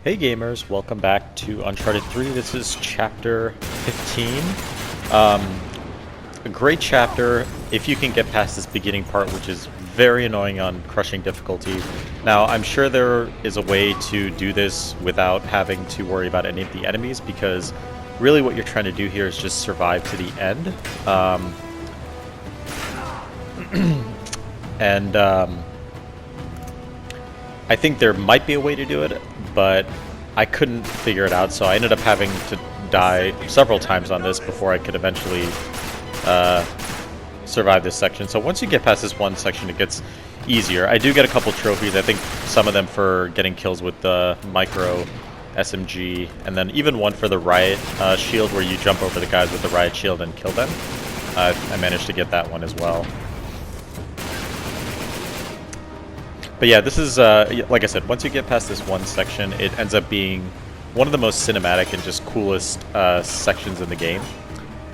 Hey gamers, welcome back to Uncharted 3. This is chapter 15. A great chapter if you can get past this beginning part, which is very annoying on crushing difficulty. Now, I'm sure there is a way to do this without having to worry about any of the enemies, because really what you're trying to do here is just survive to the end. I think there might be a way to do it, but I couldn't figure it out, so I ended up having to die several times on this before I could eventually survive this section. So once you get past this one section, it gets easier. I do get a couple trophies, I think some of them for getting kills with the micro SMG, and then even one for the Riot shield, where you jump over the guys with the Riot shield and kill them. I managed to get that one as well. But yeah, this is, like I said, once you get past this one section, it ends up being one of the most cinematic and just coolest sections in the game.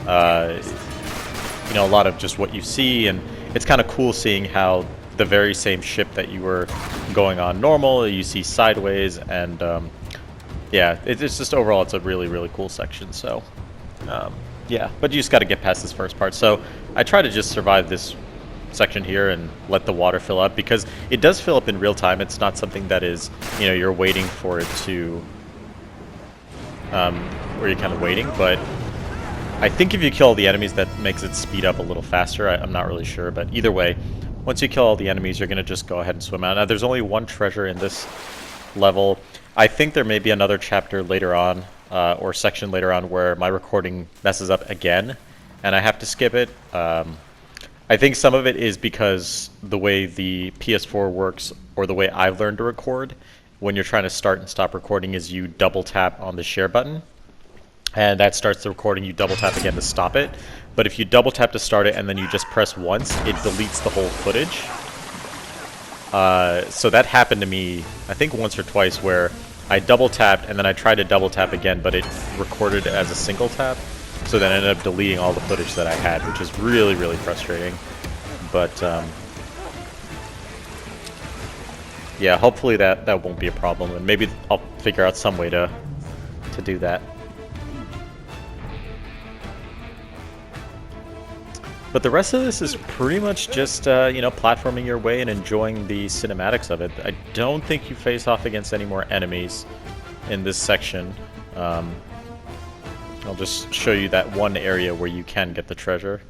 You know, a lot of just what you see, and it's kind of cool seeing how the very same ship that you were going on normal, you see sideways, and yeah, it's just overall, it's a really, really cool section, so yeah, but you just got to get past this first part. So I try to just survive this section here and let the water fill up, because it does fill up in real time. It's not something that is, you know, you're waiting for it to where you're kind of waiting, but I think if you kill all the enemies, that makes it speed up a little faster. I'm not really sure, but either way, once you kill all the enemies, you're gonna just go ahead and swim out. Now there's only one treasure in this level. I think there may be another chapter later on, or section later on, where my recording messes up again and I have to skip it. I think some of it is because the way the PS4 works, or the way I've learned to record, when you're trying to start and stop recording, is you double tap on the share button, and that starts the recording. You double tap again to stop it. But if you double tap to start it and then you just press once, it deletes the whole footage. So that happened to me, I think once or twice, where I double tapped and then I tried to double tap again, but it recorded as a single tap. So then I ended up deleting all the footage that I had, which is really, really frustrating. But yeah, hopefully that won't be a problem, and maybe I'll figure out some way to do that. But the rest of this is pretty much just you know, platforming your way and enjoying the cinematics of it. I don't think you face off against any more enemies in this section. I'll just show you that one area where you can get the treasure.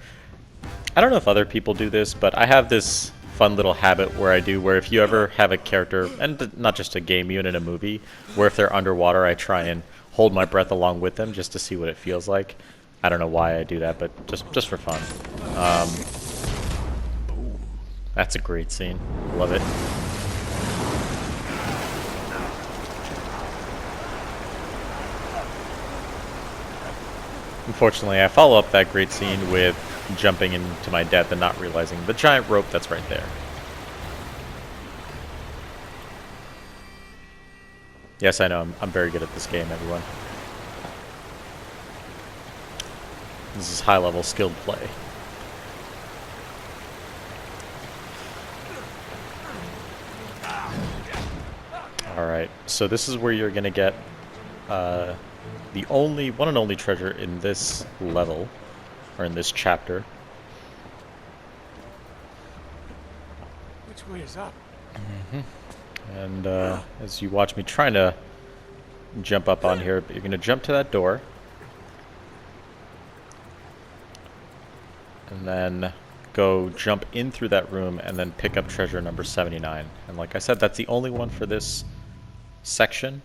I don't know if other people do this, but I have this fun little habit where if you ever have a character, and not just a game, even in a movie, where if they're underwater, I try and hold my breath along with them just to see what it feels like. I don't know why I do that, but just for fun. Boom. That's a great scene. Love it. Unfortunately, I follow up that great scene with jumping into my death and not realizing the giant rope that's right there. Yes, I know, I'm very good at this game, everyone. This is high-level skilled play. Alright, so this is where you're going to get the one and only treasure in this level, or in this chapter. Which way is up? And as you watch me trying to jump up on here, you're going to jump to that door. And then go jump in through that room and then pick up treasure number 79. And like I said, that's the only one for this section.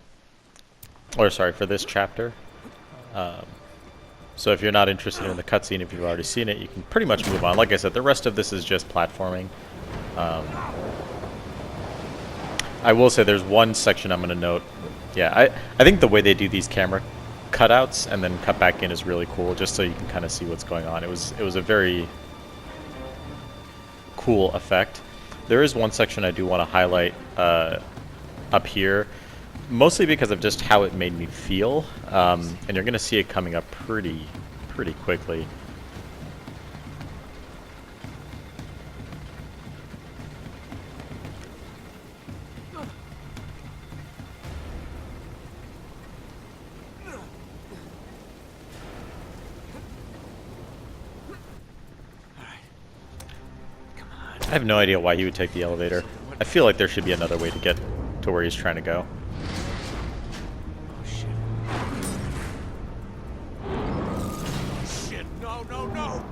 Or sorry, for this chapter. So if you're not interested in the cutscene, if you've already seen it, you can pretty much move on. Like I said, the rest of this is just platforming. I will say there's one section I'm going to note. Yeah, I think the way they do these camera cutouts and then cut back in is really cool, just so you can kind of see what's going on. It was a very cool effect. There is one section I do want to highlight up here, mostly because of just how it made me feel, and you're going to see it coming up pretty quickly. I have no idea why he would take the elevator. I feel like there should be another way to get to where he's trying to go. Oh, shit. Shit, no, no, no!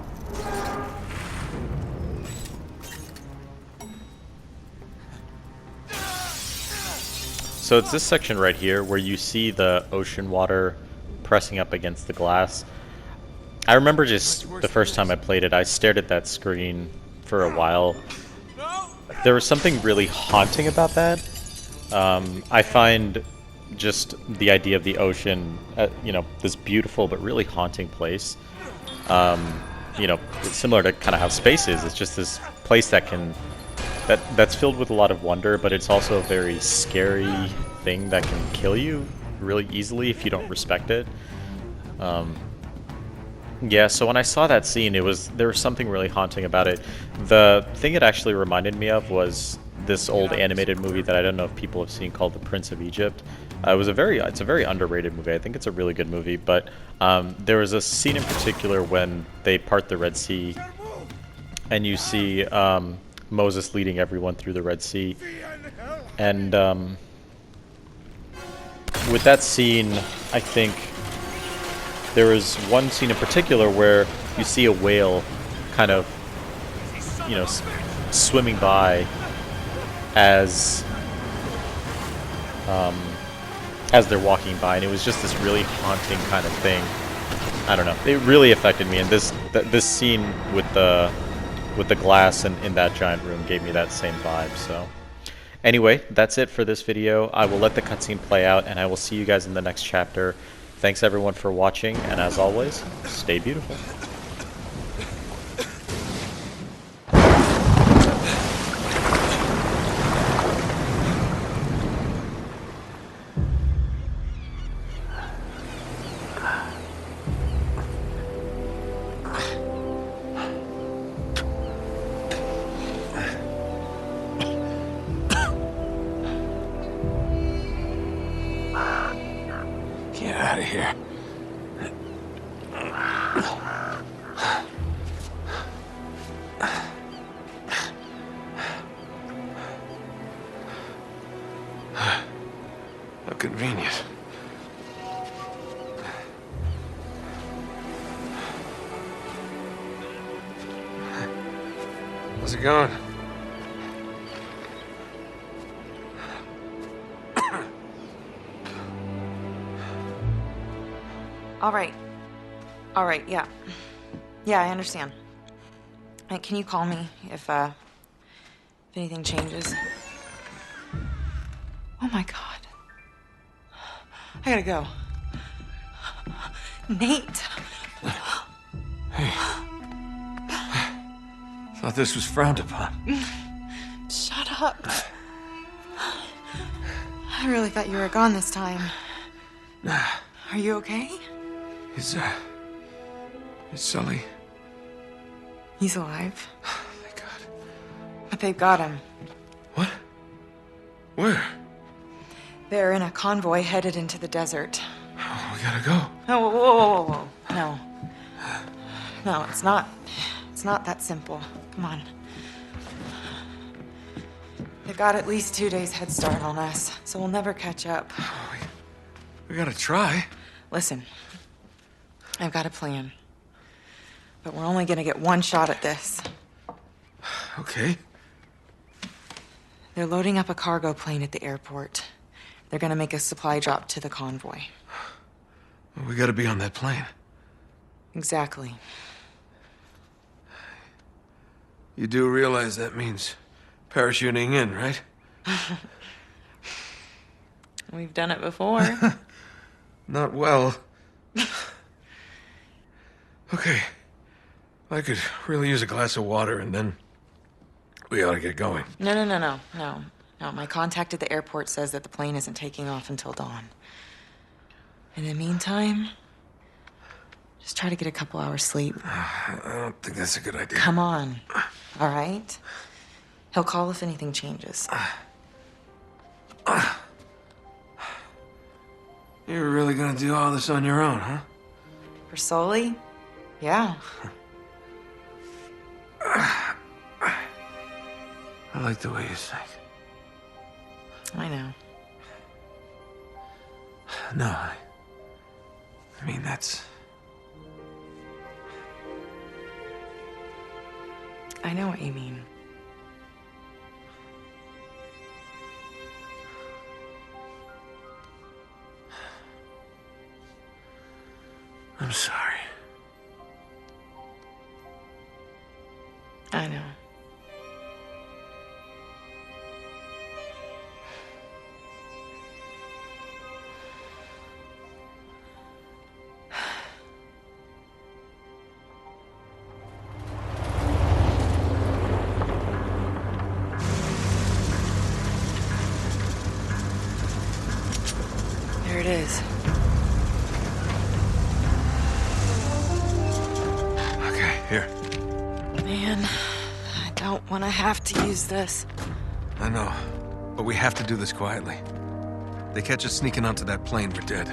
So it's this section right here where you see the ocean water pressing up against the glass. I remember just the first time I played it, I stared at that screen for a while. There was something really haunting about that. I find just the idea of the ocean, you know, this beautiful but really haunting place. You know, it's similar to kind of how space is. It's just this place that that's filled with a lot of wonder, but it's also a very scary thing that can kill you really easily if you don't respect it. Yeah, so when I saw that scene, there was something really haunting about it. The thing it actually reminded me of was this old animated movie that I don't know if people have seen called The Prince of Egypt. It's a very underrated movie. I think it's a really good movie, but there was a scene in particular when they part the Red Sea, and you see Moses leading everyone through the Red Sea, and with that scene, I think there was one scene in particular where you see a whale kind of, you know, swimming by as they're walking by, and it was just this really haunting kind of thing. I don't know. It really affected me, and this scene with the glass in that giant room gave me that same vibe. So anyway, that's it for this video. I will let the cutscene play out, and I will see you guys in the next chapter. Thanks everyone for watching, and as always, stay beautiful. Get out of here. How convenient. How's it going? All right, yeah. Yeah, I understand. Can you call me if anything changes? Oh my God. I gotta go. Nate. Hey. Thought this was frowned upon. Shut up. I really thought you were gone this time. Are you okay? Is Sully? He's alive. Thank God. But they've got him. What? Where? They're in a convoy headed into the desert. Oh, we gotta go. Oh, whoa. No. No, it's not that simple. Come on. They've got at least 2 days head start on us, so we'll never catch up. Oh, we gotta try. Listen, I've got a plan. But we're only gonna get one shot at this. Okay. They're loading up a cargo plane at the airport. They're gonna make a supply drop to the convoy. Well, we gotta be on that plane. Exactly. You do realize that means parachuting in, right? We've done it before. Not well. Okay. I could really use a glass of water, and then we ought to get going. No. My contact at the airport says that the plane isn't taking off until dawn. In the meantime, just try to get a couple hours sleep. I don't think that's a good idea. Come on. All right? He'll call if anything changes. You're really gonna do all this on your own, huh? For Sully? Yeah. I like the way you think. I know. No, I mean, that's... I know what you mean. I'm sorry. I know. There it is. Okay, here. Man, I don't want to have to use this. I know, but we have to do this quietly. They catch us sneaking onto that plane, we're dead.